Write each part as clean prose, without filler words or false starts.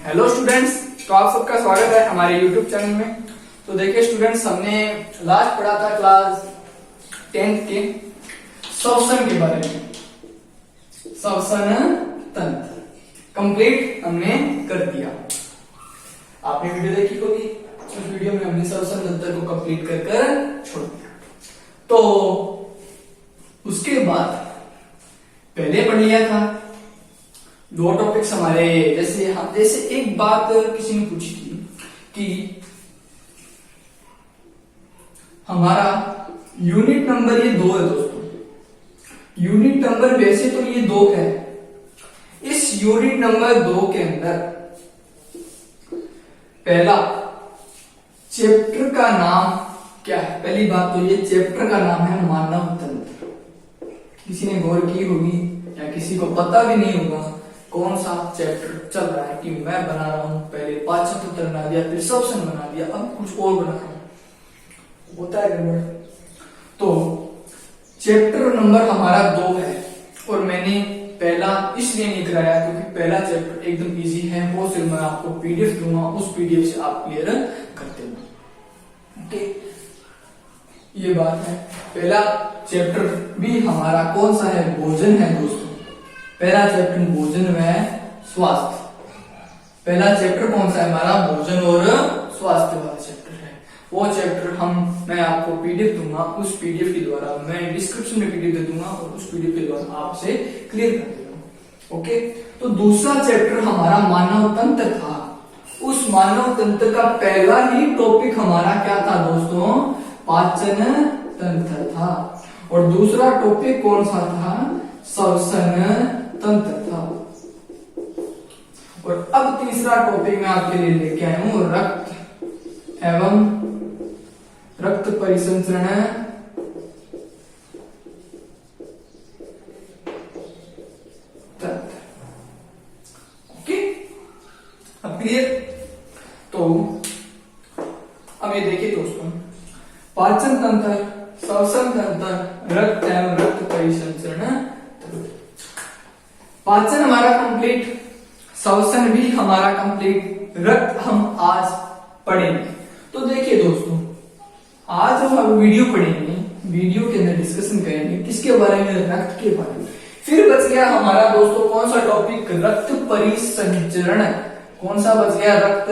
Hello students, तो आप सबका स्वागत है हमारे यूट्यूब चैनल में। तो देखिए स्टूडेंट्स, हमने लास्ट पढ़ा था क्लास 10th के श्वसन के बारे में। श्वसन तंत्र कंप्लीट हमने कर दिया। आपने वीडियो देखी होगी, उस वीडियो में हमने श्वसन तंत्र को कंप्लीट कर छोड़ दिया। तो उसके बाद पहले पढ़ लिया था दो टॉपिक्स हमारे। जैसे एक बात किसी ने पूछी थी कि हमारा यूनिट नंबर ये 2 है दोस्तों। यूनिट नंबर वैसे तो ये 2 है। इस यूनिट नंबर 2 के अंदर पहला चैप्टर का नाम क्या है? पहली बात तो ये चैप्टर का नाम है मानव तंत्र। किसी ने गौर की होगी या किसी को पता भी नहीं होगा कौन सा चैप्टर चल रहा है कि मैं बना रहा हूं। पहले पाचन तंत्र बना दिया, फिर श्वसन बना दिया, अब कुछ और बना रहा हूं, होता है गड़बड़। तो चैप्टर नंबर हमारा 2 है और मैंने पहला इसलिए नहीं कराया क्योंकि पहला चैप्टर एकदम इजी है। वो सिर्फ मैं आपको पीडीएफ दूंगा, उस पीडीएफ से आप क्लियर कर देना। ओके, ये बात है। पहला चैप्टर भी हमारा कौन सा है? भोजन है दोस्तों। पहला चैप्टर भोजन व स्वास्थ्य। पहला चैप्टर कौन सा है हमारा? भोजन और स्वास्थ्य वाला चैप्टर है। वो चैप्टर मैं आपको पीडीएफ दूंगा, उस पीडीएफ के द्वारा मैं डिस्क्रिप्शन में पीडीएफ दे दूंगा और उस पीडीएफ के द्वारा आपसे क्लियर कर देगा। ओके, तो दूसरा चैप्टर हमारा मानव तंत्र था। उस मानव तंत्र का पहला ही टॉपिक हमारा क्या था दोस्तों? पाचन तंत्र था। और दूसरा टॉपिक कौन सा था? श्वसन तंत्र था। और अब तीसरा टॉपिक मैं आपके लिए लेके आया हूं रक्त एवं रक्त परिसंचरण तंत्र। ओके, अब क्लियर? तो अब ये देखिए दोस्तों, पाचन तंत्र, श्वसन तंत्र, रक्त एवं रक्त परिसंचरण तंत्र। पाचन हमारा कंप्लीट, श्वसन भी हमारा कंप्लीट, रक्त हम आज पढ़ेंगे। तो देखिए दोस्तों, आज हम वीडियो पढ़ेंगे, वीडियो के अंदर डिस्कशन करेंगे किसके बारे में? रक्त के बारे में। फिर बच गया हमारा दोस्तों कौन सा टॉपिक? रक्त परिसंचरण। कौन सा बच गया? रक्त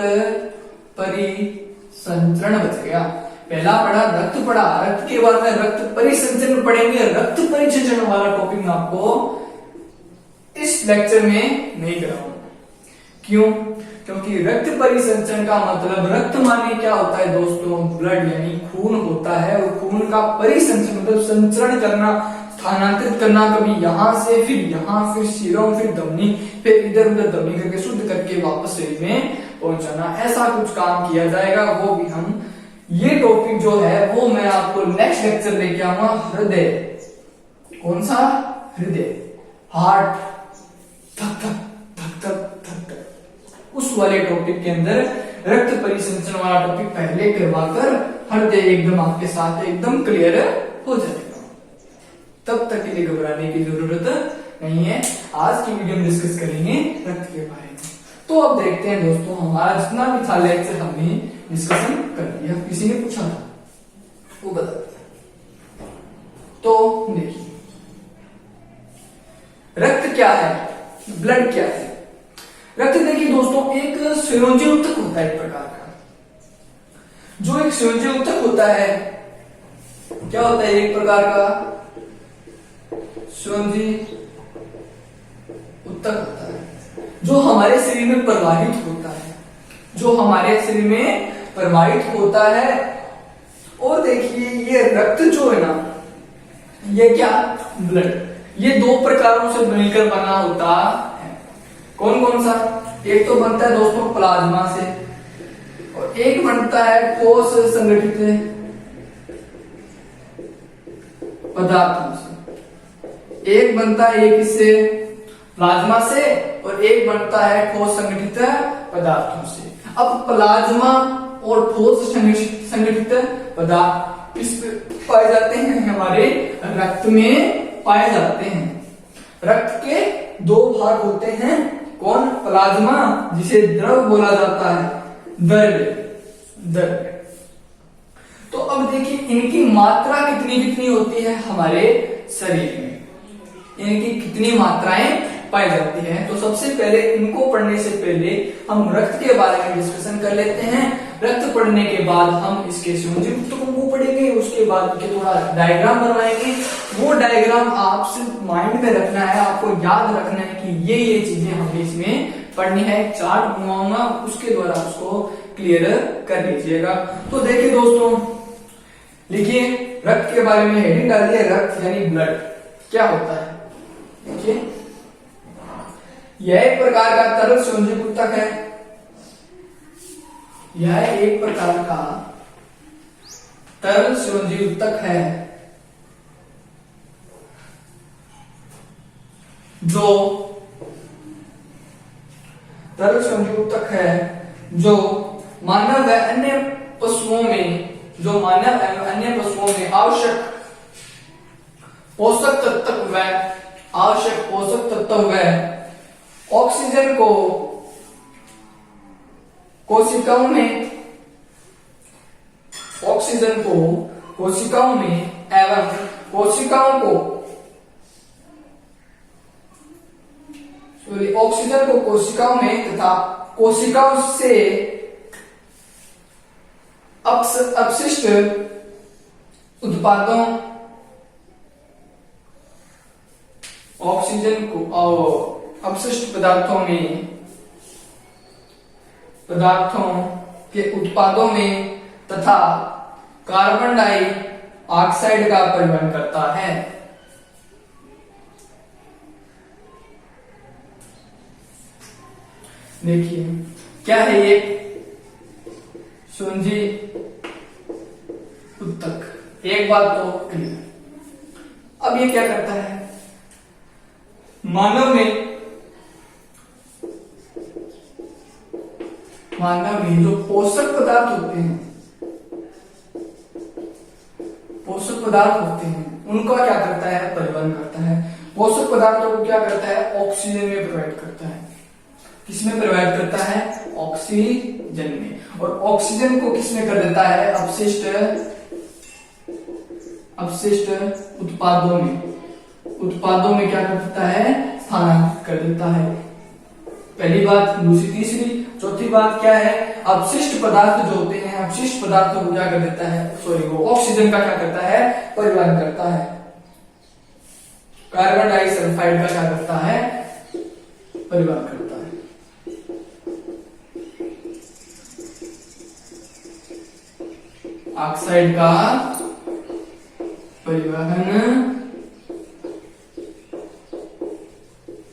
परिसंचरण बच गया। पहला पढ़ा रक्त पढ़ा, रक्त के बाद में रक्त परिसंचरण पढ़ेंगे। रक्त परिसंचरण वाला टॉपिक में आपको इस लेक्चर में नहीं कराऊंगा। क्यों? क्योंकि रक्त परिसंचरण का मतलब रक्त माने क्या होता है दोस्तों? ब्लड यानी खून होता है। और खून का परिसंचरण मतलब संचरण करना, स्थानांतरित करना, कभी यहां से फिर यहां, फिर सीरम, फिर धमनी, फिर इधर उधर धमनी करके शुद्ध करके वापस शरीर में पहुंचाना। ऐसा कुछ काम किया जाएगा। वो भी हम ये टॉपिक जो है वो मैं आपको नेक्स्ट लेक्चर लेके आऊंगा। हृदय, कौन सा? हृदय, हार्ट, धक धक धक धक धक धक, उस वाले टॉपिक के अंदर रक्त परिसंचरण वाला टॉपिक पहले करवाकर हृदय एकदम आपके साथ एकदम क्लियर हो जाएगा। तब तक के लिए घबराने की जरूरत नहीं है। आज की वीडियो में डिस्कस करेंगे रक्त के बारे में। तो अब देखते हैं दोस्तों, हमारा जितना भी था लेक्चर हमने डिस्कशन कर लिया। किसी ने पूछा था वो बता देते। तो देखिए, रक्त क्या है? ब्लड क्या है? रक्त देखिए दोस्तों, एक संयोजी उत्तक होता है एक प्रकार का। जो एक संयोजी उत्तक होता है, क्या होता है? एक प्रकार का संयोजी उत्तक होता है जो हमारे शरीर में प्रवाहित होता है, जो हमारे शरीर में प्रवाहित होता है। और देखिए ये रक्त जो है ना, ये क्या? ब्लड। ये 2 प्रकारों से मिलकर बना होता है। कौन कौन सा? एक तो बनता है दोस्तों प्लाज्मा से, और एक बनता है कोश संगठित पदार्थों से। एक बनता है एक इससे प्लाज्मा से और एक बनता है ठोस संगठित पदार्थों से। अब प्लाज्मा और ठोस संगठित पदार्थ इस पाए जाते हैं हमारे रक्त में पाए जाते हैं। रक्त के 2 भाग होते हैं, कौन? प्लाज्मा, जिसे द्रव बोला जाता है, द्रव्य। तो अब देखिए इनकी मात्रा कितनी कितनी होती है हमारे शरीर में, इनकी कितनी मात्राएं पाई जाती हैं। तो सबसे पहले इनको पढ़ने से पहले हम रक्त के बारे में डिस्कशन कर लेते हैं। रक्त पढ़ने के बाद हम इसके संयुक्तकों को पढ़ेंगे, उसके बाद के थोड़ा डायग्राम बनवाएंगे। वो डायग्राम आप सिर्फ माइंड में रखना है, आपको याद रखना है कि ये चीजें हमें इसमें पढ़नी है। चार्ट बनवाऊंगा, उसके द्वारा उसको क्लियर कर लीजिएगा। तो देखिए दोस्तों, लिखिए रक्त के बारे में हेडिंग डालिए, रक्त यानी ब्लड क्या होता है। देखिए यह एक प्रकार का तरल संयोजक ऊतक है, यह एक प्रकार का तरल संयोजक ऊतक है जो तरल संयोजक ऊतक है जो मानव व अन्य पशुओं में आवश्यक पोषक तत्व व ऑक्सीजन को कोशिकाओं में एवं ऑक्सीजन को कोशिकाओं में तथा कोशिकाओं से अपशिष्ट उत्पादों, ऑक्सीजन को अपशिष्ट पदार्थों के उत्पादों में तथा कार्बन डाइऑक्साइड का परिवहन करता है। देखिए क्या है ये संयोजक ऊतक, एक बात तो क्लियर। अब ये क्या करता है, मानव में जो पोषक पदार्थ होते हैं उनका क्या करता है, परिवहन करता है। पोषक पदार्थों को क्या करता है, ऑक्सीजन में प्रोवाइड करता है। किसमें प्रोवाइड करता है, ऑक्सीजन में। और ऑक्सीजन को किसमें कर देता है, अपशिष्ट उत्पादों में क्या कर देता है, स्थानांतरित कर देता है। पहली बात, दूसरी, तीसरी, चौथी बात क्या है, अपशिष्ट पदार्थ जो होते हैं, अपशिष्ट पदार्थों को क्या कर देता है, वो ऑक्सीजन का क्या करता है, परिवहन करता है। कार्बन डाइसल्फाइड का क्या करता है, परिवहन करता है। ऑक्साइड का परिवहन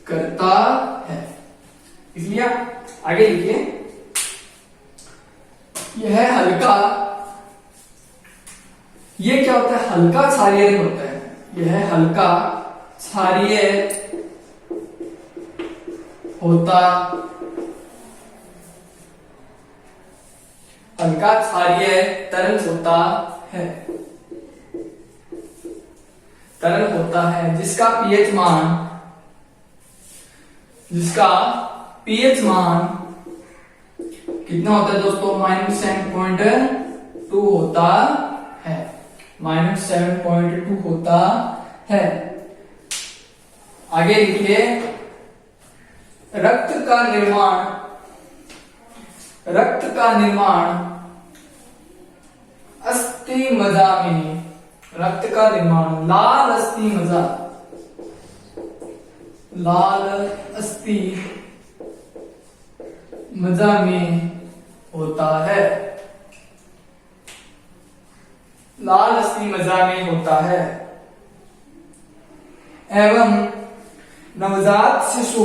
करता है। इसलिए आगे लिखिए, यह हल्का, ये क्या होता है, हल्का क्षारीय होता है। यह हल्का क्षारीय होता, हल्का क्षारीय तरल होता है, जिसका पीएच मान कितना होता है दोस्तों, -7.2 होता है, -7.2 होता है। आगे लिखिए, रक्त का निर्माण अस्थि मज्जा में, रक्त का निर्माण लाल अस्थि मज्जा में होता है, लाल अस्थि मज्जा में होता है। एवं नवजात शिशु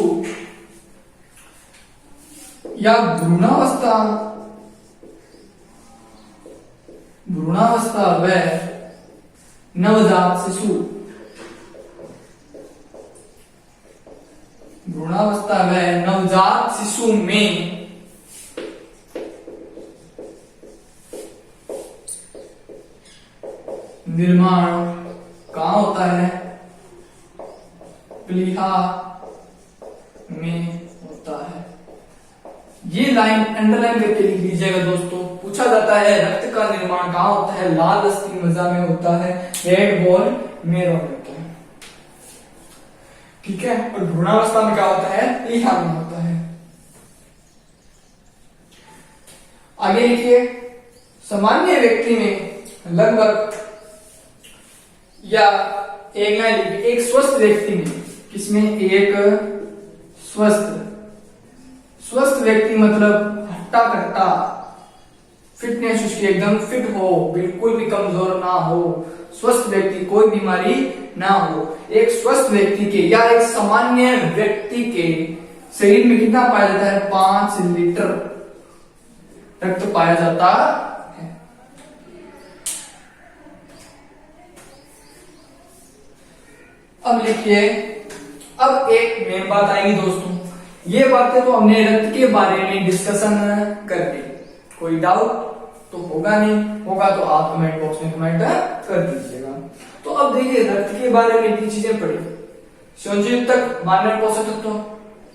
या भ्रूणावस्था व नवजात शिशु, भ्रूणावस्था व नवजात शिशु में निर्माण कहाँ होता है, प्लीहा में होता ये लाइन अंडरलाइन करके लिख लीजिएगा दोस्तों। पूछा जाता है रक्त का निर्माण कहाँ होता है, लाल अस्थि मज्जा में होता है, रेड बोन मेरो में होता है, ठीक है। और भ्रूणावस्था में क्या होता है, प्लीहा में होता है। आगे लिखिए, सामान्य व्यक्ति में लगभग, या एक लाइन लिखिए, एक स्वस्थ व्यक्ति में, किसमें, एक स्वस्थ व्यक्ति मतलब हट्टा कट्टा, फिटनेस उसकी एकदम फिट हो, बिल्कुल भी कमजोर ना हो, स्वस्थ व्यक्ति, कोई बीमारी ना हो। एक स्वस्थ व्यक्ति के या एक सामान्य व्यक्ति के शरीर में कितना पाया जाता है, 5 लीटर रक्त पाया जाता है। अब लिखिए, अब एक मेन बात आएगी दोस्तों। ये बातें तो हमने रक्त के बारे में डिस्कशन कर ली, कोई डाउट तो होगा नहीं, होगा तो आप कमेंट बॉक्स में कमेंट कर दीजिएगा। तो अब देखिए, रक्त के बारे में इतनी चीजें पढ़ी, संयोजक, मानव पोषक तत्व,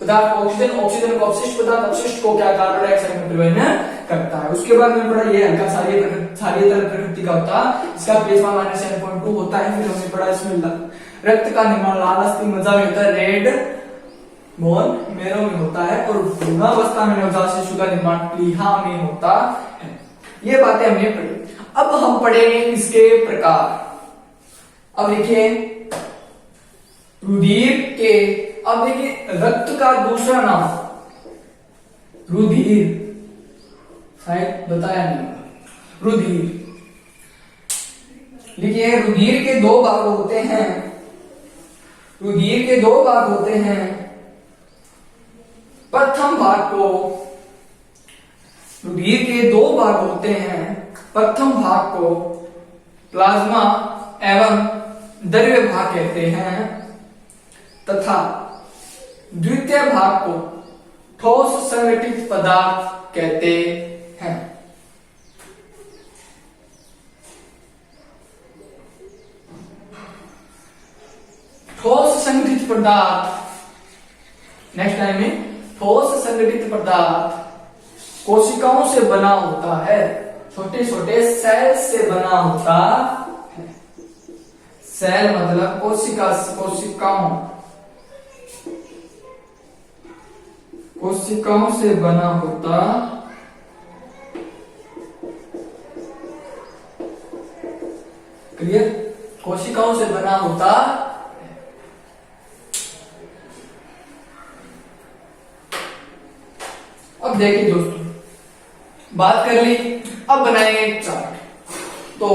पदार्थ ऑक्सीजन, ऑक्सीजन को अपशिष्ट पदार्थ, अपशिष्ट को क्या कार्बन डाइऑक्साइड में परिवर्तन करता है। उसके बाद में पढ़ा ये हल्का क्षारीय प्रकृति का होता है, इसका pH -7.2 होता है। फिर हमने पढ़ा इसमें रक्त का निर्माण लाल अस्थि मज्जा में होता है, रेड बोन मेरो में होता है, और भ्रूणावस्था में नवजात शिशु का निर्माण प्लीहा में होता है। ये बातें हमने पढ़ी। अब हम पढ़ेंगे इसके प्रकार। अब देखिए, रुधिर के, अब देखिए रक्त का दूसरा नाम रुधिर, शायद बताया नहीं, रुधिर लिखिए। रुधिर के 2 भाग होते हैं, रुधिर के 2 भाग होते हैं। प्रथम भाग को, रुधिर के 2 भाग होते हैं। प्रथम भाग को प्लाज्मा एवं द्रव्य भाग कहते हैं, तथा द्वितीय भाग को ठोस संगठित पदार्थ कहते हैं। ठोस संगठित पदार्थ, नेक्स्ट टाइम में, ठोस संगठित पदार्थ कोशिकाओं से बना होता है, छोटे छोटे सेल से बना होता है। सेल मतलब कोशिकाओं से बना होता, क्लियर, कोशिकाओं से बना होता। अब देखिए दोस्तों, बात कर ली, अब बनाएंगे चार्ट। तो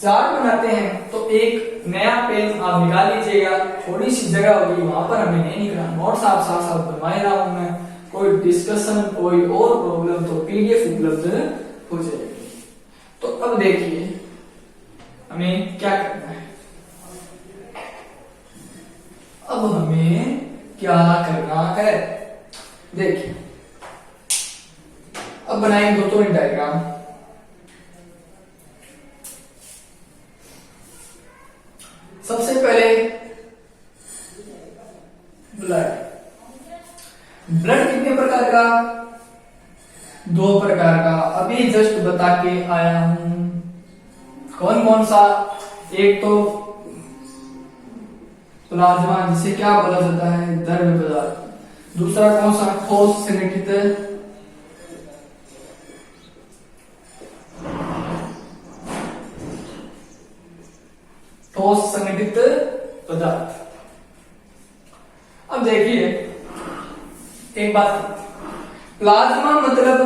चार्ट बनाते हैं तो एक नया पेन आप निकाल लीजिएगा, थोड़ी सी जगह होगी वहां पर हमें नहीं निकला, नोट्स आप साथ साथ बनवाए रहा हूं मैं, कोई डिस्कशन कोई और प्रॉब्लम तो पीडीएफ उपलब्ध हो जाएगी। तो अब देखिए हमें क्या करना है, अब हमें क्या करना है, देखिए अब बनाएंगे दोस्तों डायग्राम। सबसे पहले ब्लड, ब्लड कितने प्रकार का, 2 प्रकार का, अभी जस्ट बता के आया हूं। कौन कौन सा, एक तो प्लाज्मा जिसे क्या बोला जाता है, द्रव्य पदार्थ। दूसरा कौन सा, ठोस संगठित पदार्थ। अब देखिए एक बात, प्लाज्मा मतलब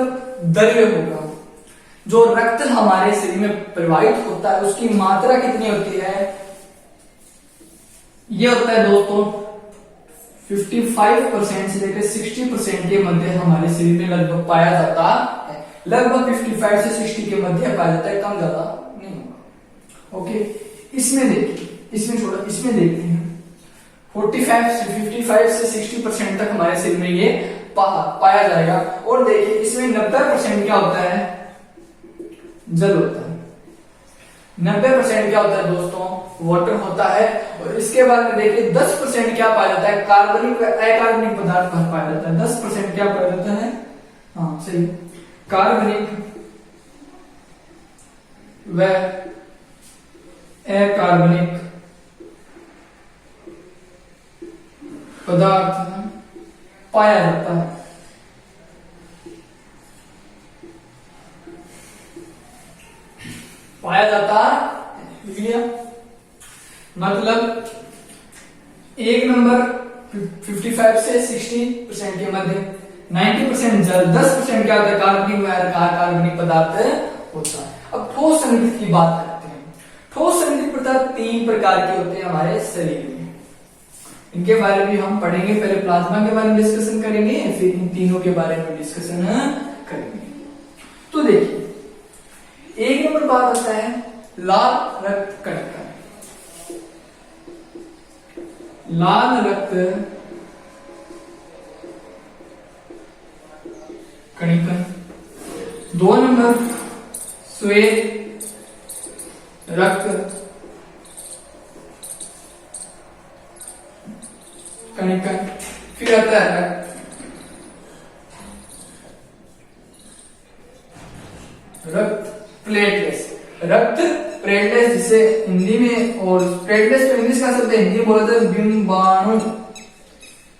द्रव्य होगा, जो रक्त हमारे शरीर में प्रवाहित होता है उसकी मात्रा कितनी होती है, यह होता है दोस्तों 55% से लेकर 60% के मध्य हमारे शरीर में लगभग पाया जाता है। लगभग 55 से 60 के मध्य पाया जाता है, कम ज्यादा नहीं होगा। ओके, इसमें देखिए, इसमें छोड़ा, इसमें देखते हैं 55 से 60% तक हमारे शरीर में ये पाया जाएगा। और देखिए इसमें 90% क्या होता है, जल होता है। 90% क्या होता है दोस्तों, वाटर होता है। और इसके बाद में देखिए 10% क्या पाया जाता है, कार्बनिक व अकार्बनिक पदार्थ पाया जाता है। 10% क्या पाया जाता है, सही। कार्बनिक व अकार्बनिक पदार्थ में पाया जाता है। पाया जाता है मतलब एक नंबर 55 से 60% के मध्य 90% जल, 10% क्या होता है कार्बनिक व अकार्बनिक पदार्थ होता है। अब ठोस संगठित की बात करते हैं। ठोस संगठित पदार्थ 3 प्रकार के होते हैं हमारे शरीर में। इनके बारे में हम पढ़ेंगे। पहले प्लाज्मा के बारे में डिस्कशन करेंगे, फिर इन तीनों के बारे में डिस्कशन करेंगे। तो देखिए, एक नंबर बात आता है लाल रक्त कणिका। लाल रक्त कणिका। 2 नंबर श्वेत रक्त कणिका। फिर आता है रक्त प्लेटलेट्स। रक्त प्लेटलेट्स जिसे हिंदी में, और प्लेटलेट्स तो इंग्लिश का शब्द है, हिंदी बोला था बिंबाणु।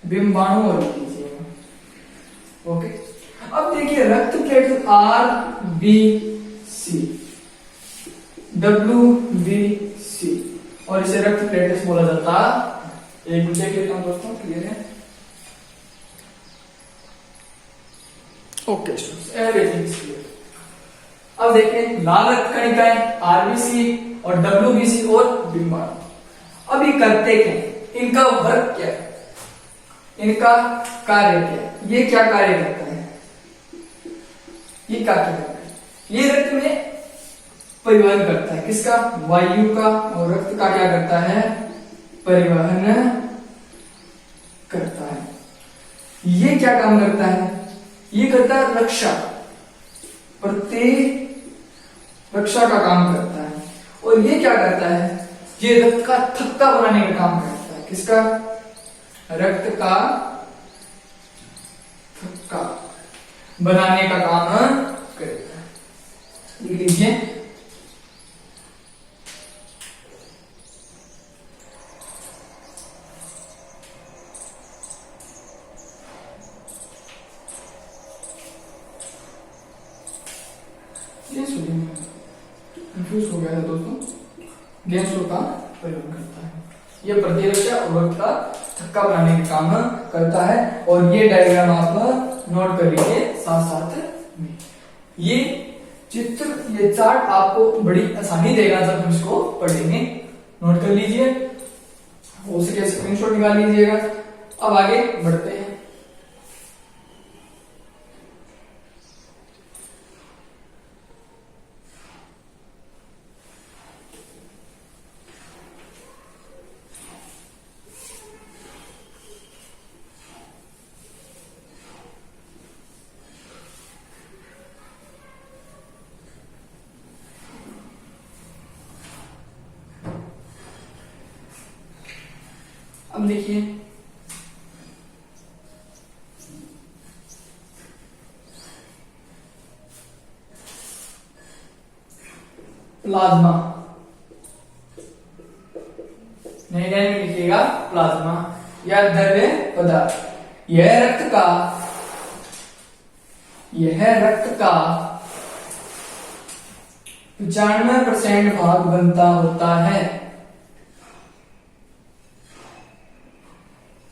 बिंबाणु और ओके। अब देखिए रक्त प्लेटलेट RBC, WBC और इसे रक्त प्लेटलेट्स बोला जाता है। एक दूसरे के काम दोस्तों क्लियर है? Okay students, everything is clear. अब देखिए लाल रक्त कणिकाएं RBC और WBC और बिंबाणु। अब ये करते क्या है? इनका वर्क क्या है? इनका कार्य क्या है? ये क्या कार्य करता है? ये क्या करता है? ये रक्त में परिवहन करता है। किसका? वायु का। और रक्त का क्या करता है? परिवहन करता है। ये क्या काम करता है? ये करता है रक्षा, रक्षा का काम करता है। और ये क्या करता है? ये रक्त का थक्का बनाने का काम करता है। किसका? रक्त का थक्का बनाने का काम करता है। लिख लीजिए। कंफ्यूज हो गया था दोस्तों। गैसों का परिवहन करता है। ये प्रतिरक्षा और रक्त का थक्का बनाने का काम करता है। और ये डायग्राम आप नोट कर लीजिए साथ साथ में। ये चित्र, ये चार्ट आपको बड़ी आसानी देगा जब हम इसको पढ़ेंगे। नोट कर लीजिए, उसके स्क्रीनशॉट निकाल लीजिएगा। अब आगे बढ़ते हैं। अब देखिए प्लाज्मा, नहीं में लिखिएगा प्लाज्मा या द्रव्य पदार्थ। यह रक्त का 95% भाग बनता होता है।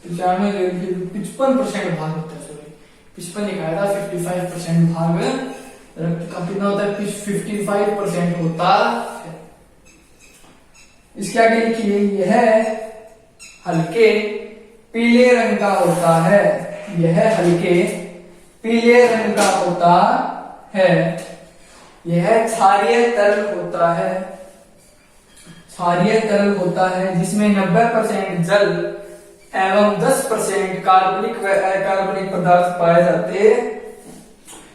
55% भाग होता है, सॉरी 55 लिखाया था, 55% भाग रक्त का कितना होता है? 55% होता है। इसके आगे लिखिए, यह हल्के पीले रंग का होता है। यह हल्के पीले रंग का होता है। यह क्षारीय तरल होता है। क्षारीय तरल होता है जिसमें 90% जल एवं 10% कार्बनिक व अकार्बनिक पदार्थ पाए जाते हैं।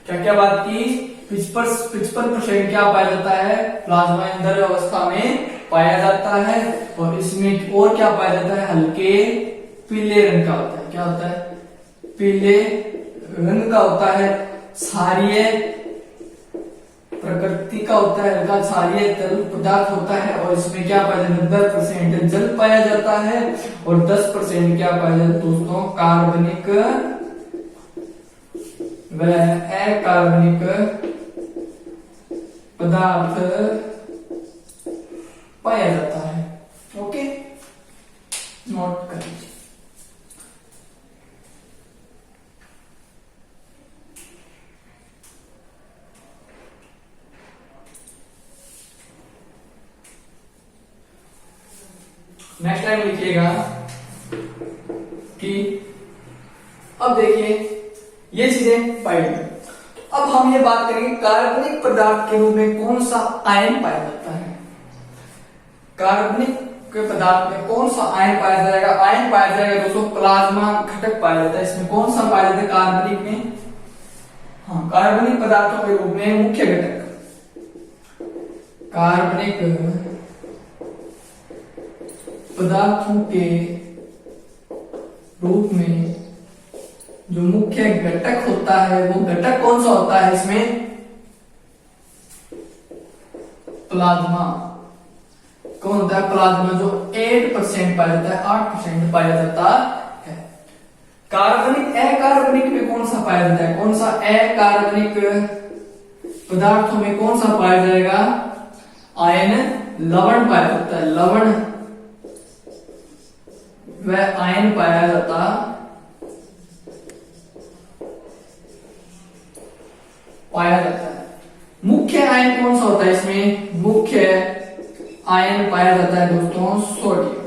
क्या क्या बात की? 55% क्या पाया जाता है? प्लाज्मा द्रव्य अवस्था में पाया जाता है। और इसमें और क्या पाया जाता है? हल्के पीले रंग का होता है। क्या होता है? पीले रंग का होता है। क्षारीय प्रकृति का होता है, हल्का क्षारीय तरल पदार्थ होता है और इसमें क्या पाया जाता है, 90% जल पाया जाता है और 10% क्या पाया जाता है दोस्तों, कार्बनिक व अकार्बनिक पदार्थ पाया जाता है। ओके, नोट कर लीजिए। नेक्स्ट टाइम लिखिएगा कि अब देखिए ये चीजें पाई गई। अब हम ये बात करेंगे कार्बनिक पदार्थ के रूप में कौन सा आयन पाया जाता है। कार्बनिक के पदार्थ में कौन सा आयन पाया जाएगा, आयन पाया जाएगा दोस्तों प्लाज्मा घटक पाया जाता है। इसमें कौन सा पाया जाता है कार्बनिक में, हाँ कार्बनिक पदार्थों के रूप में मुख्य घटक कार्बनिक पदार्थों के रूप में जो मुख्य घटक होता है वो घटक कौन सा होता है इसमें, प्लाज्मा। कौन होता है प्लाज्मा, जो 8% पाया जाता है, 8% पाया जाता है। कार्बनिक अकार्बनिक में कौन सा पाया जाता है, कौन सा अकार्बनिक पदार्थों में कौन सा पाया जाएगा, आयन लवण पाया जाता है, लवण वह आयन पाया जाता है। मुख्य आयन कौन सा होता है इसमें, मुख्य आयन पाया जाता है दोस्तों सोडियम,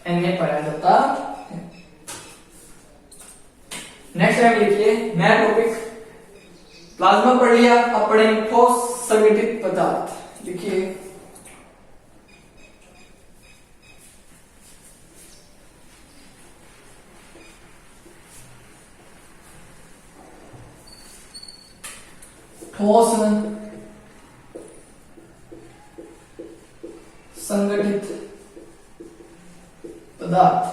Na पाया जाता है। नेक्स्ट टाइम लिखिए, नया टॉपिक प्लाज्मा पढ़ लिया, अब पढ़ेंगे ठोस संगठित पदार्थ। लिखिए ठोस संगठित पदार्थ,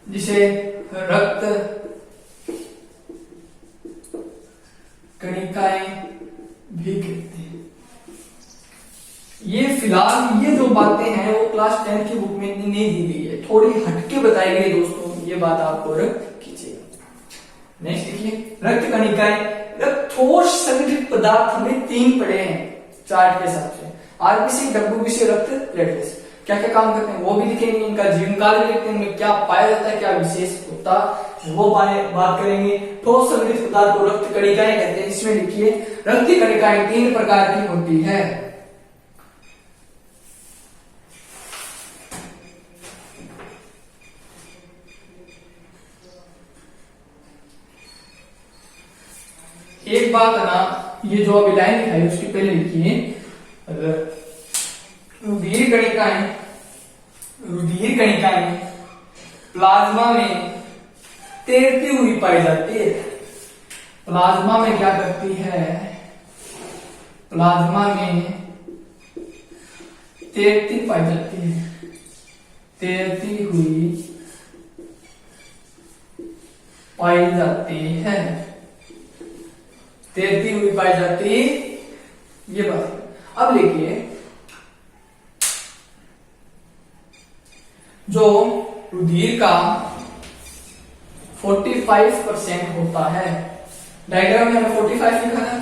जिसे रक्त कणिकाएं भी कहते हैं। ये फिलहाल ये जो बातें हैं वो क्लास 10 की बुक में नहीं दी गई है, थोड़ी हटके बताई गई दोस्तों, ये बात आपको रख कीजिएगा। नेक्स्ट देखिए रक्त कणिकाएं। ठोस संगठित पदार्थ हमने 3 पढ़े हैं चार्ट के हिसाब से, आरबीसी, डब्ल्यूबीसी, रक्त प्लेटलेट्स क्या क्या काम करते हैं वो भी लिखेंगे, इनका जीवन काल भी लिखते हैं, इनमें क्या पाया जाता है, क्या विशेष होता वो बात करेंगे। ठोस संगठित पदार्थ को रक्त कणिकाएं कहते हैं। इसमें लिखिए रक्त कणिकाएं 3 प्रकार की होती है। एक बात है ना, ये जो अभी लाइन लिखाई उसकी पहले लिखिए रुधिर कणिकाएं प्लाज्मा में तैरती हुई पाई जाती है। प्लाज्मा में क्या करती है, प्लाज्मा में तैरती पाई जाती है, तैरती हुई पाई जाती है, तैरती हुई पाई जाती, ये बात। अब लिखिए जो रुधिर का 45% होता है, डायग्राम में 45 लिखा है,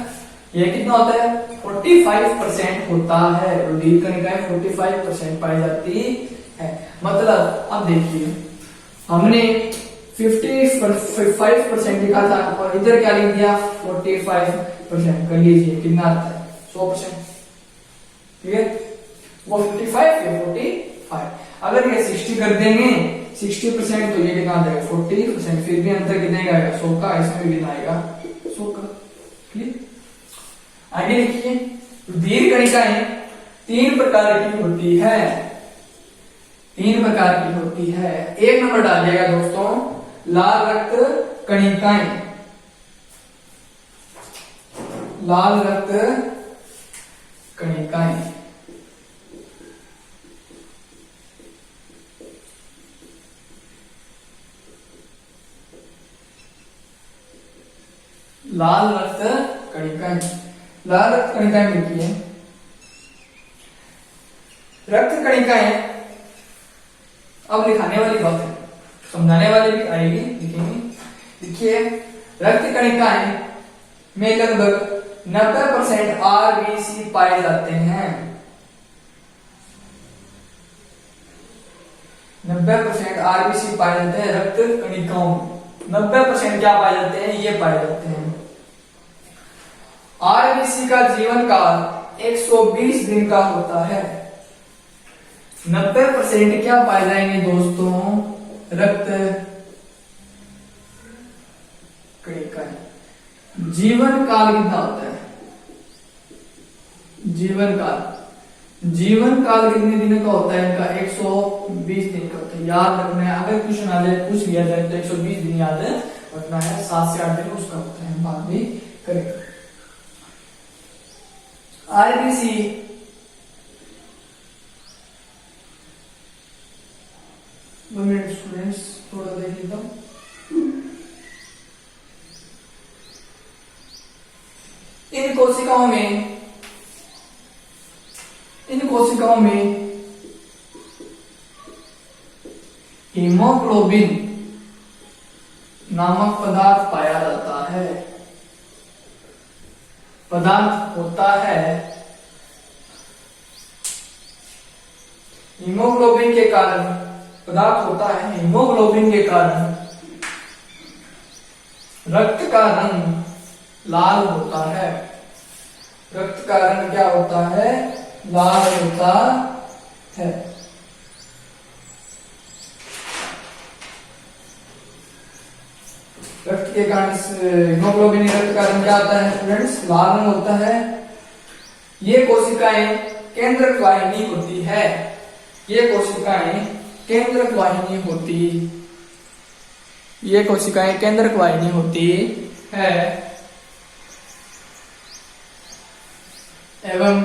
ये कितना होता है 45% होता है, रुधिर कणिकाएं 45% पाई जाती है। मतलब अब देखिए हमने 55% लिखा था और इधर क्या लिख दिया 45%, कर लीजिए कितना आता है 100%, ठीक है, वो 55 या 45। अगर ये 60 कर देंगे 60% तो ये कितना आ जाएगा 40%, फिर भी अंतर कितने का आएगा 100 का, इसमें भी कितना आएगा 100 का। क्लियर, आगे लिखिए रुधिर कणिकाएं 3 प्रकार की होती है, 3 प्रकार की होती है। एक नंबर डालिएगा दोस्तों लाल रक्त कणिकाएं, लाल रक्त कणिकाएं। लाल रक्त कणिकाएं। लाल रक्त कणिकाएं मिलती है। रक्त कणिकाएं अब लिखाने वाली बात है, समझाने वाली भी आएगी, लिखेंगे। देखिए रक्त कणिकाएं में लगभग 90% आरबीसी पाए जाते हैं। 90% आरबीसी पाए जाते हैं रक्त कणिकाओं में। 90% क्या पाए जाते हैं, ये पाए जाते हैं। आरबीसी का जीवन काल 120 दिन का होता है। 90% क्या पाए जाएंगे दोस्तों, रक्त कणिकाएं। जीवन काल कितना होता है, जीवन काल कितने दिन का होता है इनका, 120 दिन का होता है। याद रखना है, अगर क्वेश्चन आ जाए, पूछ लिया जाए तो 120 दिन याद रखना है। 7 से 8 दिन उसका होता है, बात भी करेंगे। आरबीसी स्टूडेंट्स थोड़ा देख लेता हूं। इन कोशिकाओं में हीमोग्लोबिन नामक पदार्थ पाया जाता है। पदार्थ होता है, हीमोग्लोबिन के कारण पदार्थ होता है। हीमोग्लोबिन के कारण रक्त का रंग लाल होता है। रक्त का रंग क्या होता है, लाल होता है। रक्त के कारण हीमोग्लोबिन रक्त का रंग क्या होता है स्टूडेंट्स, लाल रंग होता है। ये कोशिकाएं केंद्रक वाहिनी होती है। ये कोशिकाएं केंद्रक वाहिनी होती, ये कोशिकाएं केंद्रक वाहिनी होती है एवं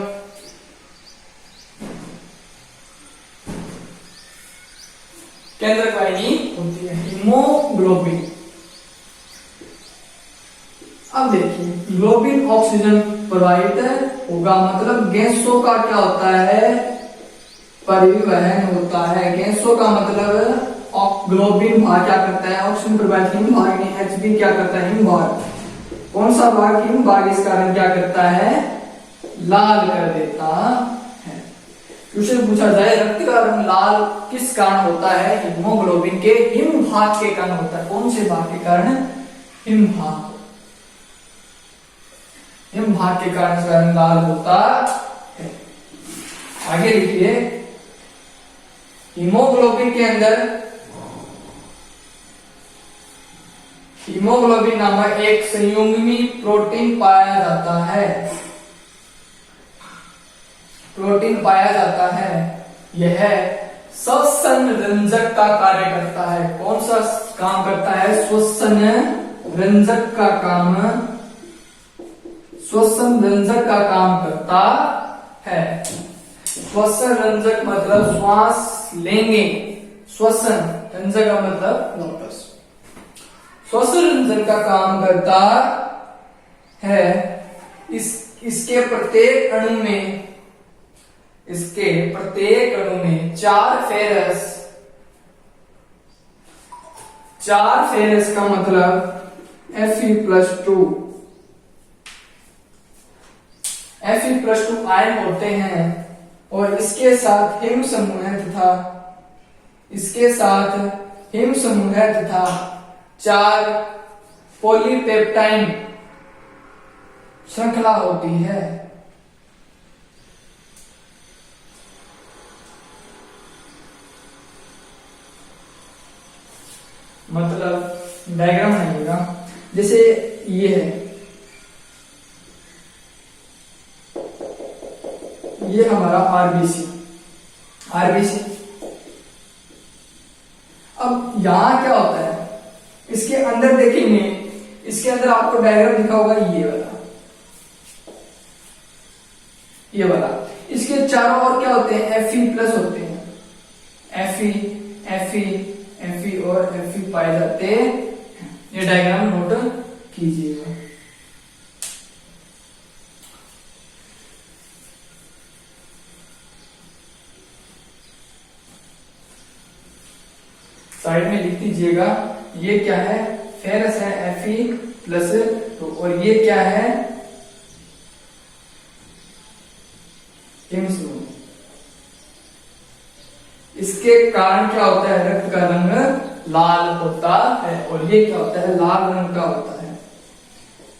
केंद्रक वाहिनी होती है। हीमोग्लोबिन, अब देखिए ग्लोबिन ऑक्सीजन प्रवाहित होगा, मतलब गैसों का क्या होता है, परिवहन होता है। गैसों का मतलब ग्लोबिन भाग क्या करता है, ऑक्सीजन प्रवाहित हिम भाग ने Hb क्या करता है, हिम भाग। कौन सा भाग, हिम भाग, इस कारण क्या करता है, लाल कर देता है। क्वेश्चन पूछा जाए रक्त का रंग लाल किस कारण होता है, हीमोग्लोबिन के हिम भाग के कारण होता है। कौन से भाग के कारण, हिम भाग। हिम भाग के कारण इसका रंग लाल होता है। आगे लिखिए, हीमोग्लोबिन के अंदर हीमोग्लोबिन नामक एक संयुग्मी प्रोटीन पाया जाता है। प्रोटीन पाया जाता है, यह श्वसन रंजक का कार्य करता है। कौन सा काम करता है, श्वसन रंजक का काम, श्वसन रंजक का काम करता है। श्वसन रंजक मतलब श्वास लेंगे, श्वसन रंजक का मतलब वापस, श्वसन रंजक का काम करता है। इसके प्रत्येक अणु में, इसके प्रत्येक अणु में 4 फेरस का मतलब Fe+2 Fe+2 आयन होते हैं और इसके साथ हिम समूह है तथा इसके साथ हिम समूह है तथा 4 पॉलीपेप्टाइड श्रृंखला होती है। मतलब डायग्राम बनाइएगा, जैसे ये है, ये हमारा आरबीसी। अब यहां क्या होता है, इसके अंदर देखेंगे, इसके अंदर आपको डायग्राम दिखा होगा ये वाला। इसके चारों ओर क्या होते हैं, Fe+ होते हैं। Fe और Fe पाए जाते हैं। ये डायग्राम नोट कीजिएगा। साइड में लिख दीजिएगा। ये क्या है, फेरस है Fe प्लस, तो और ये क्या है, हिमस्रोत। इसके कारण क्या होता है, रक्त का रंग लाल होता है, और ये क्या होता है, लाल रंग का होता है।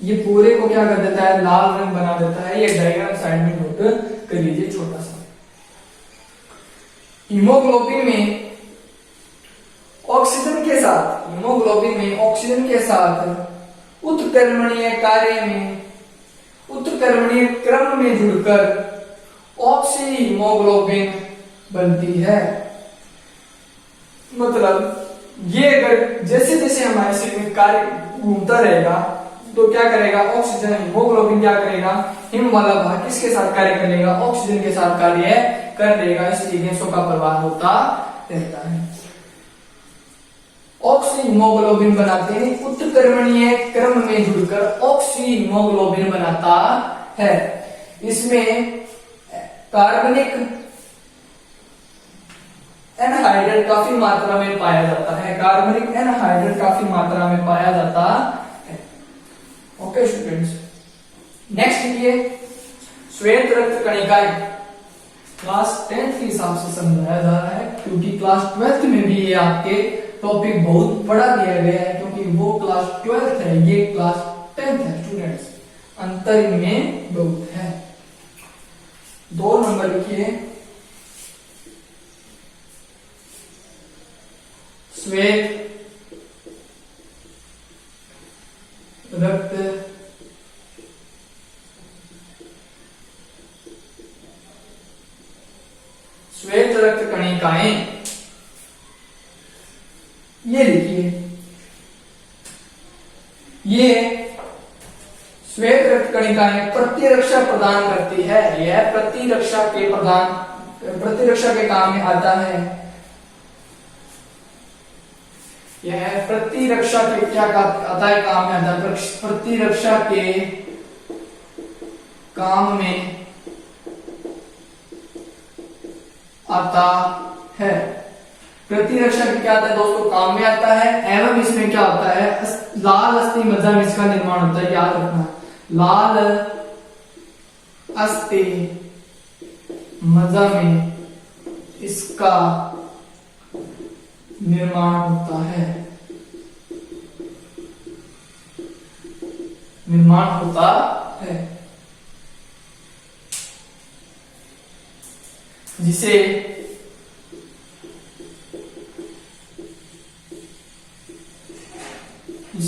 ये पूरे को क्या कर देता है, लाल रंग बना देता है। ये डायग्राम साइड में नोट कर लीजिए छोटा सा। हीमोग्लोबिन में ऑक्सीजन के साथ, हीमोग्लोबिन में ऑक्सीजन के साथ उत्कर्मणीय कार्य में, उत्कर्मणीय क्रम में जुड़कर ऑक्सी हीमोग्लोबिन बनती है। मतलब ये अगर जैसे जैसे हमारे शरीर में कार्य घूमता रहेगा तो क्या करेगा, ऑक्सीजन हीमोग्लोबिन क्या करेगा, हिम वाला भाग किसके साथ कार्य करेगा, ऑक्सीजन के साथ कार्य कर देगा, इसलिए गैसों का प्रवाह होता रहता है। ऑक्सी हीमोग्लोबिन बनाते हैं, उत्कर्मणीय क्रम में जुड़कर ऑक्सी हीमोग्लोबिन बनाता है। इसमें कार्बनिक एनहाइड्रेट काफी मात्रा में पाया जाता है, कार्बनिक एनहाइड्रेट काफी मात्रा में पाया जाता है। ओके स्टूडेंट्स, नेक्स्ट लिखिए श्वेत रक्त कणिकाएं। क्लास 10th के हिसाब से समझाया जा रहा है, क्योंकि क्लास 12th में भी ये आपके टॉपिक बहुत बड़ा दिया गया है, क्योंकि वो क्लास 12th है, ये क्लास 10th है स्टूडेंट्स, अंतर इनमें बहुत है। 2 नंबर लिखिए श्वेत रक्त श्वेत रक्त कणिकाएं, ये लिखिए, ये श्वेत रक्त कणिकाएं प्रतिरक्षा प्रदान करती है। यह प्रतिरक्षा के काम में आता है। यह प्रतिरक्षा के क्या आता है, काम में आता है, प्रतिरक्षा के काम में आता है। प्रतिरक्षा के क्या आता है दोस्तों, काम में आता है। एवं इसमें क्या होता है, लाल अस्थि मज्जा में इसका निर्माण होता है, याद रखना, लाल अस्थि मज्जा में इसका निर्माण होता है, निर्माण होता है, जिसे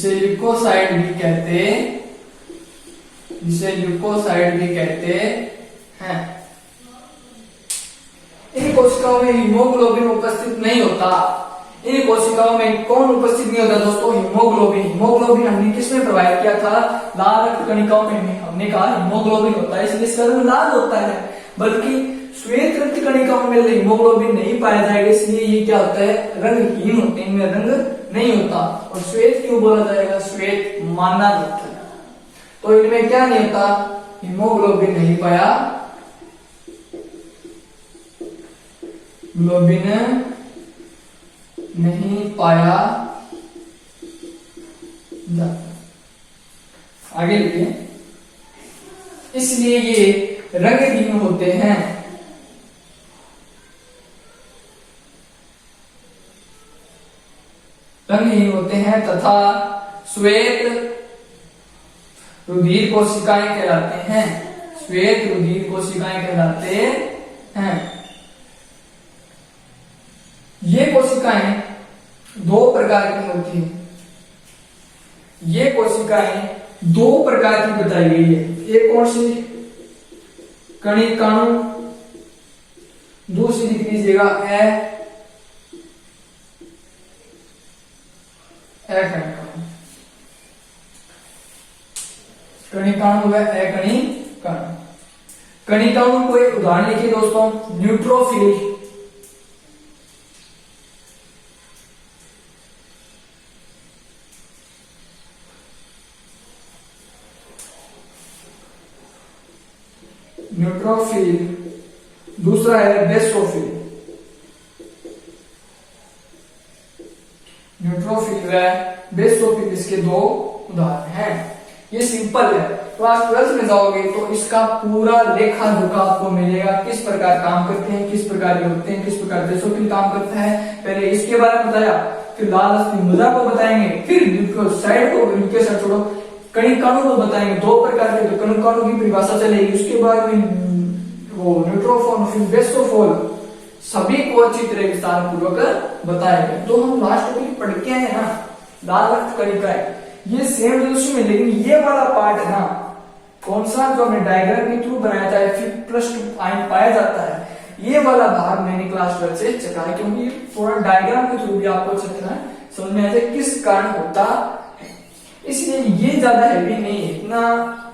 ल्यूकोसाइड भी कहते, जिसे ल्यूकोसाइड भी कहते हैं। इन कोशिकाओं में हीमोग्लोबिन उपस्थित नहीं होता। इन कोशिकाओं में कौन उपस्थित नहीं होता दोस्तों, हीमोग्लोबिन। हीमोग्लोबिन हमने किसमें प्रोवाइड किया था, लाल रक्त कणिकाओं में हमने कहा हीमोग्लोबिन होता है, इसलिए इसका रंग लाल होता है। बल्कि श्वेत रक्त कणिकाओं में हीमोग्लोबिन नहीं पाया जाएगा, इसलिए ये क्या होता है, रंगहीन होते हैं, इनमें रंग नहीं होता। और श्वेत क्यों बोला जाएगा, श्वेत माना जाता है। तो इनमें क्या नहीं होता, हीमोग्लोबिन नहीं पाया, ग्लोबिन नहीं पाया जाता। आगे लिखिए, इसलिए ये रंगहीन होते हैं। रंगहीन होते हैं तथा श्वेत रुधिर कोशिकाएं कहलाते हैं। श्वेत रुधिर कोशिकाएं कहलाते हैं। ये कोशिकाएं 2 प्रकार की होती हैं। ये कोशिकाएं 2 प्रकार की बताई गई है। एक कौन सी, कणिकाणु, दूसरी लिख लीजिएगा कणिकाणु व अकणिकाणु। कणिकाणु को एक उदाहरण लिखिए दोस्तों, न्यूट्रोफिल। न्यूट्रोफिल। दूसरा है बेसोफिल। इसके दो उदाहरण हैं। ये सिंपल है। क्लास 12 में जाओगे तो इसका पूरा लेखा जोखा आपको मिलेगा, किस प्रकार काम करते हैं, किस प्रकार के होते हैं, किस प्रकार देशों के लिए काम करता है। पहले इसके बारे में बताया, फिर लाल असली मृदा को बताएंगे, फिर न्यूक्लियोसाइड को, न्यूक्लियोसाइड छोड़ो, कणिकाणु को बताएंगे, दो प्रकार के, तो कणिकाणु की परिभाषा चलेगी। उसके बाद में वो न्यूट्रोफोन, फिर बेसोफोल, सभी को अच्छी तरह विस्तार पूर्वक बताएंगे। तो हम लास्ट टॉपिक पढ़ के आए ना, लाल रक्त कणिकाएं, ये सेम रेजोल्यूशन में, लेकिन ये वाला पार्ट है ना, कौन सा, जो हमने डायग्राम के थ्रू बनाया था, फिर प्लस 2 पाया जाता है, ये वाला भाग मैंने क्लास 12 से चेका है, क्योंकि थोड़ा डायग्राम के थ्रू भी आपको चेकना समझ में आ जाए किस कारण होता है। इसलिए ये ज्यादा हैवी नहीं है, इतना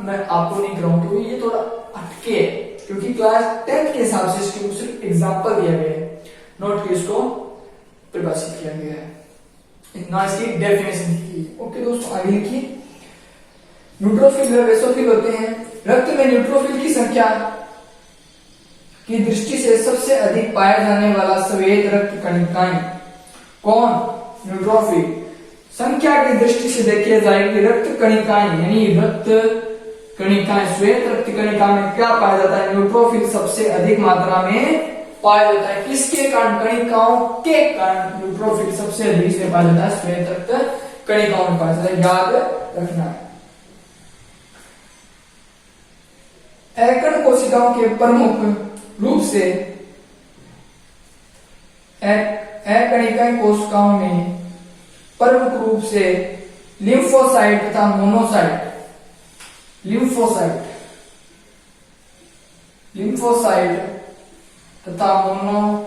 मैं आपको नहीं कराऊं, क्योंकि ये थोड़ा हटके है, क्योंकि क्लास 10 के हिसाब से इसके सिर्फ एग्जाम्पल दिया गया है, नोट के इसको परिभाषित किया गया है, इतना इसकी डेफिनेशन की। ओके दोस्तों, आगे लिखिए। न्यूट्रोफिल व बेसोफिल होते हैं। रक्त में न्यूट्रोफिल की संख्या की दृष्टि से सबसे अधिक पाया जाने वाला श्वेत रक्त कणिकाएं कौन? न्यूट्रोफिल। संख्या की दृष्टि से देखिए जाएगी रक्त कणिकाएं, यानी रक्त कणिकाएं, श्वेत रक्त कणिका में क्या पाया जाता है? न्यूट्रोफिल सबसे अधिक मात्रा में पाया जाता है। किसके कारण? कणिकाओं के कारण न्यूट्रोफिल सबसे अधिक से पाया जाता है, श्वेत रक्त कणिकाओं में पाया जाता है, याद रखना है। एकण कोशिकाओं के प्रमुख रूप से एकणिकाएं कोशिकाओं में प्रमुख रूप से लिम्फोसाइट तथा मोनोसाइट, लिम्फोसाइट तथा मोनोसाइट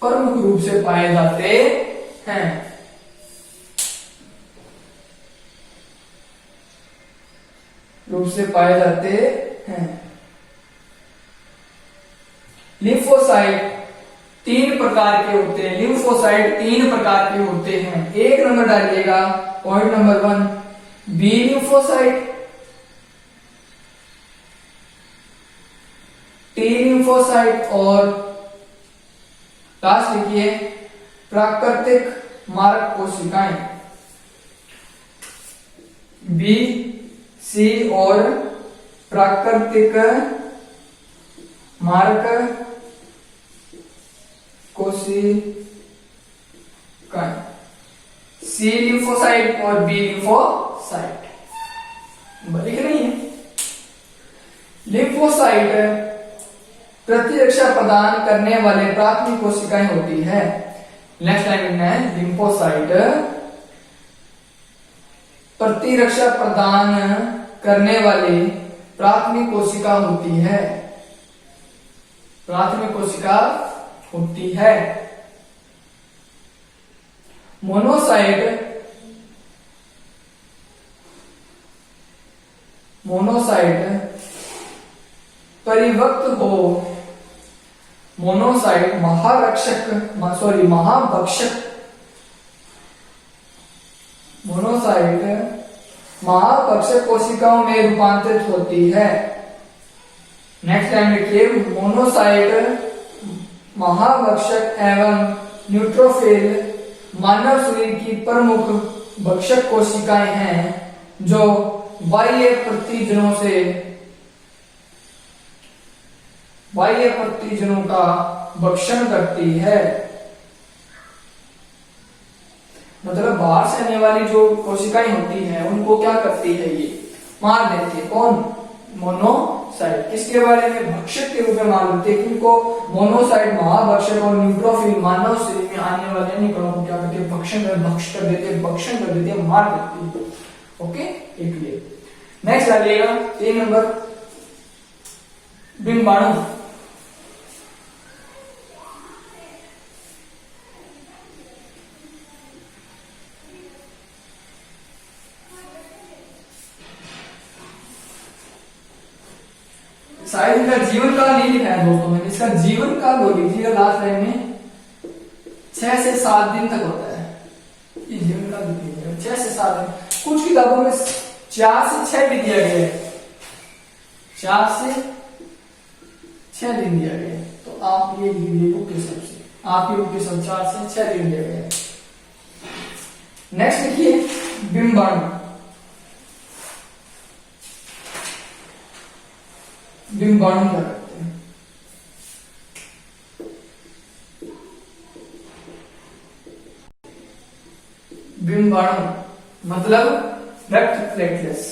प्रमुख रूप से पाए जाते हैं। लिम्फोसाइट तीन प्रकार के होते हैं, एक नंबर डालिएगा, point number 1 B lymphocyte, T lymphocyte और लास्ट लिखिए प्राकृतिक मारक कोशिकाएं, बी सी और प्राकृतिक मारक कोशिकाएं, सी लिम्फोसाइट और बी लिम्फोसाइट। लिख रही है। लिम्फोसाइट प्रतिरक्षा प्रदान करने वाले प्राथमिक कोशिकाएं होती है। नेक्स्ट टाइम लिखना है, लिम्फोसाइट प्रतिरक्षा प्रदान करने वाली प्राथमिक कोशिका होती है। मोनोसाइट परिवक्त हो, मोनोसाइट महाभक्षक कोशिकाओं में रूपांतरित होती है। नेक्स्ट टाइम लिखिए, मोनोसाइट महाभक्षक एवं न्यूट्रोफिल मानव शरीर की प्रमुख भक्षक कोशिकाएं हैं जो बाह्य प्रतिजनों का भक्षण करती है। मतलब बाहर से आने वाली जो कोशिकाएं होती हैं उनको क्या करती है? ये मार देती है। कौन? मोनोसाइट। किसके बारे में? भक्षक के रूप में मार देती है। किनको? मोनोसाइट महाभक्षक और न्यूट्रोफिल मानव शरीर में आने वाले कणों को क्या करती है? भक्षण कर देती है, मार देती है। ओके, एक क्लियर। नेक्स्ट आ जाएगा 3 नंबर, डिंबाणु। शायद इनका जीवन काल नहीं लिखा है दोस्तों, मैंने इसका जीवन काल हो लीजिएगा लास्ट लाइन में 6 से 7 दिन तक होता है। ये जीवन काल लिख लीजिएगा 6 से 7 दिन। कुछ किताबों में 4 से 6 भी दिया गया है, 4 से 6 दिन दिया गया है। तो आप ये लिख लीजिए बुक के हिसाब से, आपकी बुक के हिसाब 4 से 6 दिन दिया गया है। नेक्स्ट लिखिए बिंबाणु। बिंबाणु क्या करते हैं? बिंबाणु मतलब रक्त प्लेटलेट्स।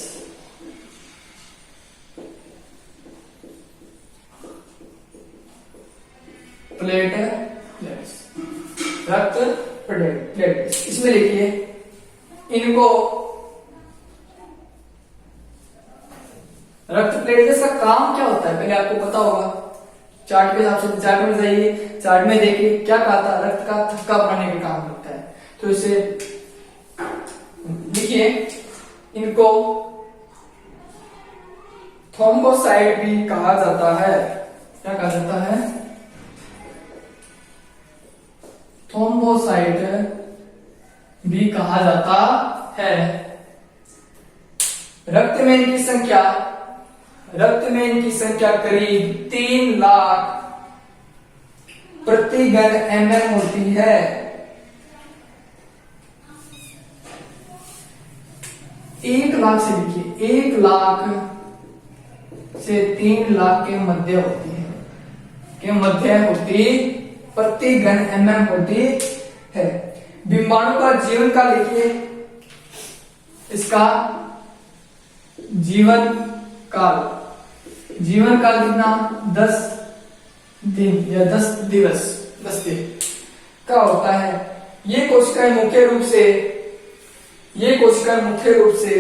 प्लेटलेट्स, रक्त प्लेटलेट्स। इसमें लिखिए इनको, रक्त प्लेटलेट्स का काम क्या होता है पहले आपको पता होगा। चार्ट के हिसाब से चार्ट में जाइए, चार्ट में देखिए क्या कहा था, रक्त का थक्का बनाने का काम करता है। तो इसे लिखिए इनको थ्रोम्बोसाइट भी कहा जाता है। क्या कहा जाता है? थ्रोम्बोसाइट भी कहा जाता है। रक्त में इनकी संख्या, रक्त में इनकी संख्या करीब 3 लाख प्रति घन mm होती है। 1 लाख से लिखिए, 1 लाख से 3 लाख के मध्य होती है, के मध्य होती प्रति घन mm होती है। बिंबाणु का जीवन काल लिखिए, इसका जीवन काल, जीवन काल कितना? 10 दिन या 10 दिवस, 10 दिन का होता है। ये कोशिकाएं मुख्य रूप से, ये कोशिकाएं मुख्य रूप से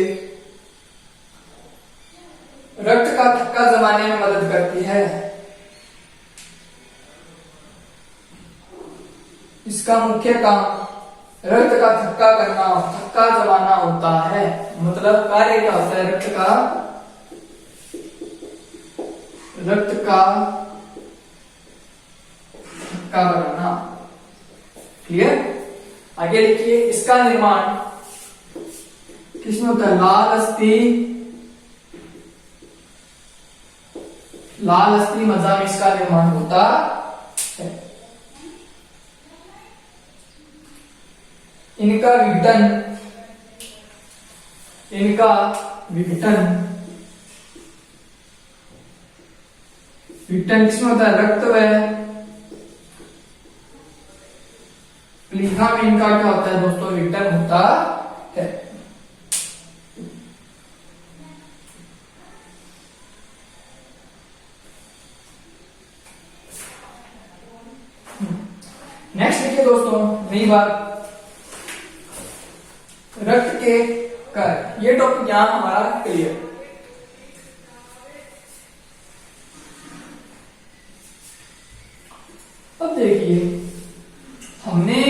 रक्त का थक्का जमाने में मदद करती है। इसका मुख्य काम रक्त का थक्का करना, थक्का जमाना होता है। मतलब कार्य क्या होता है? रक्त का थक्का बनाना। क्लियर? आगे लिखिए इसका निर्माण किसमें होता है? लाल अस्थि मज्जा में इसका निर्माण होता है। इनका विघटन, विघटन किसमें होता है? रक्त व प्लीहा में इनका क्या होता है दोस्तों? विघटन होता है। नेक्स्ट देखिए दोस्तों, नई बात, रक्त के कार्य। ये टॉपिक यहां हमारा क्लियर। अब देखिए हमने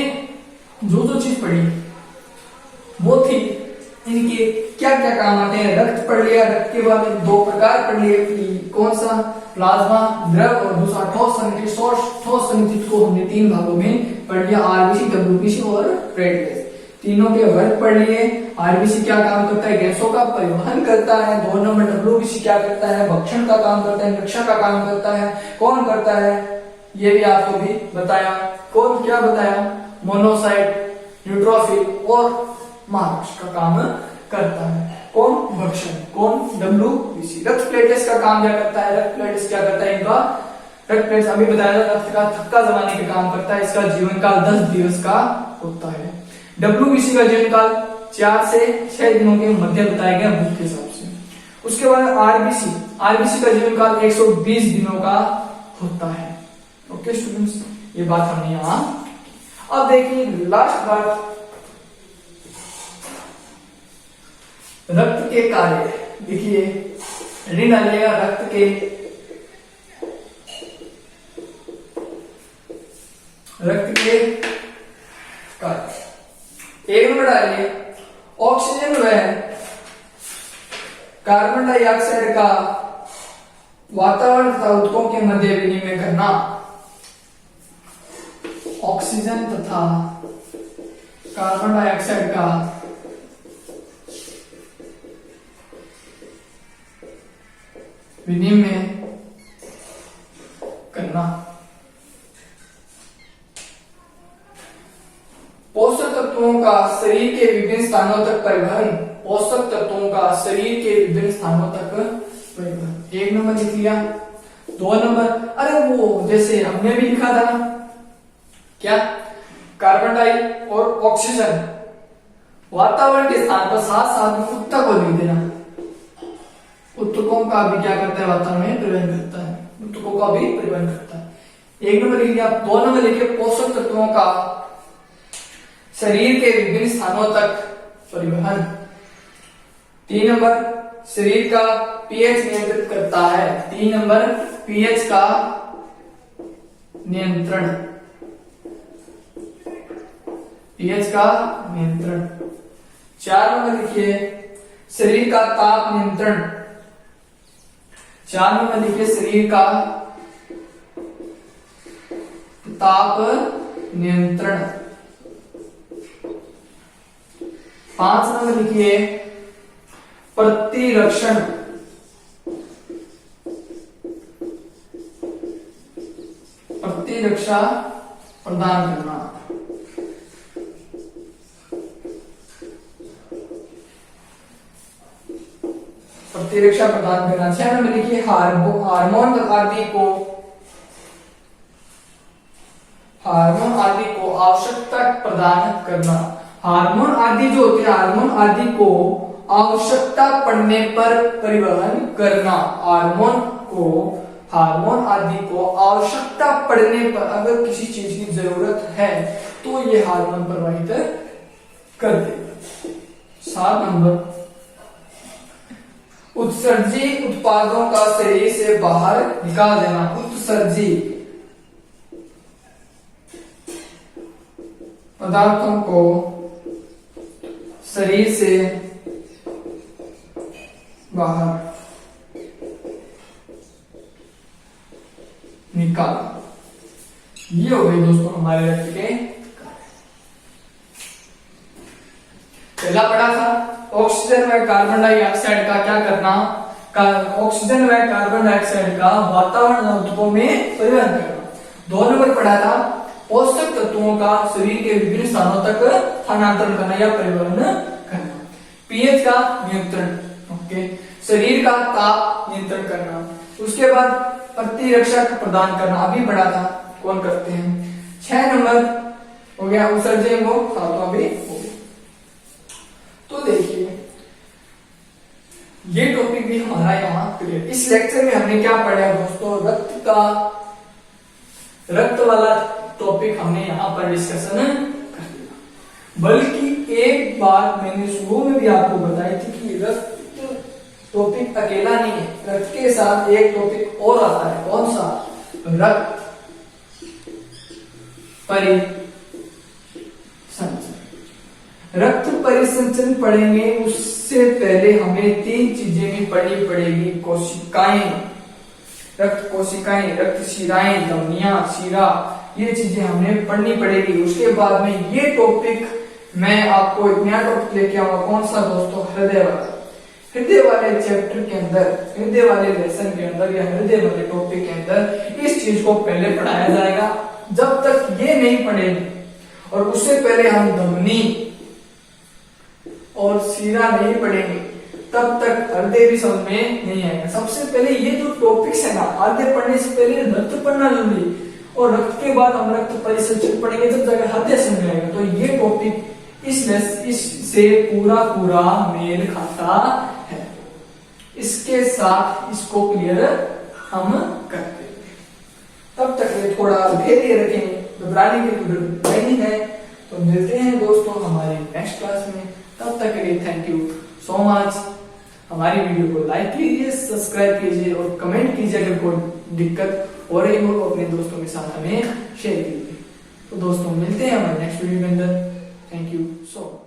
जो जो चीज पढ़ी वो थी इनके क्या क्या काम आते हैं। रक्त पढ़ लिया, रक्त के बाद 2 प्रकार पढ़ लिए कि कौन सा? प्लाज्मा द्रव और दूसरा ठोस संगठित। ठोस संगठित को हमने 3 भागों में पढ़ लिया, आरबीसी, डब्ल्यूबीसी और प्लेटलेट्स। तीनों के वर्ग पढ़ लिए। आरबीसी क्या काम करता है? गैसों का परिवहन करता है। 2 नंबर डब्ल्यूबीसी क्या करता है? भक्षण का काम करता है, रक्षा का काम करता है। कौन करता है? ये भी आपको भी बताया। कौन क्या बताया? मोनोसाइट, न्यूट्रोफिल और महाभक्षक का काम करता है। कौन? भक्षण। कौन? डब्ल्यूबीसी। रक्त प्लेटलेट्स का काम क्या करता है? रक्त प्लेटलेट्स क्या करता है? इनका रक्त प्लेटलेट्स अभी बताया, रक्त का थक्का जमाने का काम करता है। इसका जीवन काल 10 दिवस का होता है। डब्ल्यूबीसी का जीवन काल 4 से 6 दिनों के मध्य बताया गया बुक के हिसाब से। उसके बाद आरबीसी, आरबीसी का जीवन काल 120 दिनों का होता है। ओके स्टूडेंट्स, ये बात हमने यहां। अब देखिए लास्ट बात, रक्त के कार्य। देखिए ऋण डालिएगा, रक्त के कार्य। 1 नंबर डालिए, ऑक्सीजन व कार्बन डाइऑक्साइड का वातावरण तथा ऊतकों के मध्य विनिमय करना। ऑक्सीजन तथा कार्बन डाइऑक्साइड का विनिमय करना। पोषक तत्वों का शरीर के स्थानों तक परिवहन, पोषक तत्वों का शरीर के विभिन्न स्थानों तक परिवहन। 1 नंबर लिख लिया। 2 नंबर, अरे वो जैसे हमने भी लिखा था क्या, कार्बन डाई और ऑक्सीजन वातावरण के स्थान पर साथ साथ में उत्तक को लिख देना। उत्तकों का भी क्या करता है, वातावरण में परिवहन करता है, उत्तकों का भी परिवहन करता है। 1 नंबर लिख लिया। 2 नंबर लिखिए पोषक तत्वों का शरीर के विभिन्न स्थानों तक परिवहन। 3 नंबर शरीर का पीएच नियंत्रित करता है। 3 नंबर पीएच का नियंत्रण, पीएच का नियंत्रण। 4 नंबर लिखिए शरीर का ताप नियंत्रण। 4 नंबर लिखिए शरीर का ताप नियंत्रण। 5 नंबर लिखिए प्रतिरक्षण। प्रतिरक्षा प्रदान करना। प्रतिरक्षा प्रदान करना। 6 नंबर लिखिए हार्मोन आदि को आवश्यकता प्रदान करना। हार्मोन आदि जो होते हैं, हार्मोन आदि को आवश्यकता पड़ने पर परिवहन करना। हार्मोन आदि को आवश्यकता पड़ने पर, अगर किसी चीज की जरूरत है तो ये हार्मोन प्रवाहित कर देगा। 7 नंबर उत्सर्जी उत्पादों का शरीर से बाहर निकाल देना। उत्सर्जी पदार्थों को शरीर से बाहर निकालना। ये हो गई दोस्तों हमारे रक्त के। पहला पढ़ा था ऑक्सीजन व कार्बन डाइऑक्साइड का क्या करना, ऑक्सीजन व कार्बन डाइऑक्साइड का वातावरण ऊतकों में परिवहन करना। 2 नंबर पढ़ा था पोषक तत्वों का शरीर के विभिन्न स्थानों तक स्थानांतरण करना या परिवहन करना। पीएच का नियंत्रण, ओके, शरीर का ताप नियंत्रण करना। उसके बाद प्रतिरक्षा प्रदान करना, अभी पढ़ा था कौन करते हैं। 6 नंबर हो गया उत्सर्जन वो सातवां भी हो गया। तो देखिए ये टॉपिक भी हमारा यहाँ क्लियर। इस लेक्चर में हमने क्या पढ़ा दोस्तों, रक्त वाला टॉपिक हमने यहाँ पर डिस्कशन कर दिया। बल्कि एक बात मैंने शुरू में भी आपको बताई थी कि रक्त टॉपिक अकेला नहीं है, रक्त के साथ एक टॉपिक और आता है। कौन सा, रक्त परिसंचरण। रक्त परिसंचरण पढ़ेंगे उससे पहले हमें 3 चीजें भी पढ़नी पड़ेगी। कोशिकाएं, रक्त कोशिकाएं, रक्त शिराएं, धमनियां, शिरा, ये चीजें हमें पढ़नी पड़ेगी। उसके बाद में ये टॉपिक मैं आपको एक नया टॉपिक लेके आऊंगा। कौन सा दोस्तों, हृदय वाला। हृदय वाले चैप्टर के अंदर, हृदय वाले लेसन के अंदर या हृदय वाले टॉपिक के अंदर इस चीज को पहले पढ़ाया जाएगा। जब तक ये नहीं पढ़ेंगे और उससे पहले हम धमनी और शिरा नहीं पढ़ेंगे तब तक हृदय भी समझ में नहीं आएगा। सबसे पहले ये जो टॉपिक्स है ना, हृदय पढ़ने से पहले रक्त पढ़ना जरूरी, और रक्त के बाद हम रक्त परिसंचरण पढ़ेंगे जब जगह हृदय समझ में आएगा। तो ये टॉपिक इससे पूरा मेल खाता है। इसके साथ इसको क्लियर हम करते हैं। तब तक ये थोड़ा धैर्य रखें, घबराने की जरूरत नहीं है। तो मिलते हैं दोस्तों हमारे नेक्स्ट क्लास में। तब तक के लिए थैंक यू सो मच। हमारी वीडियो को लाइक कीजिए, सब्सक्राइब कीजिए और कमेंट कीजिए अगर कोई दिक्कत हो रही हो अपने दोस्तों के साथ हमें शेयर कीजिए। तो दोस्तों मिलते हैं हमारे नेक्स्ट वीडियो के अंदर। Thank you so much.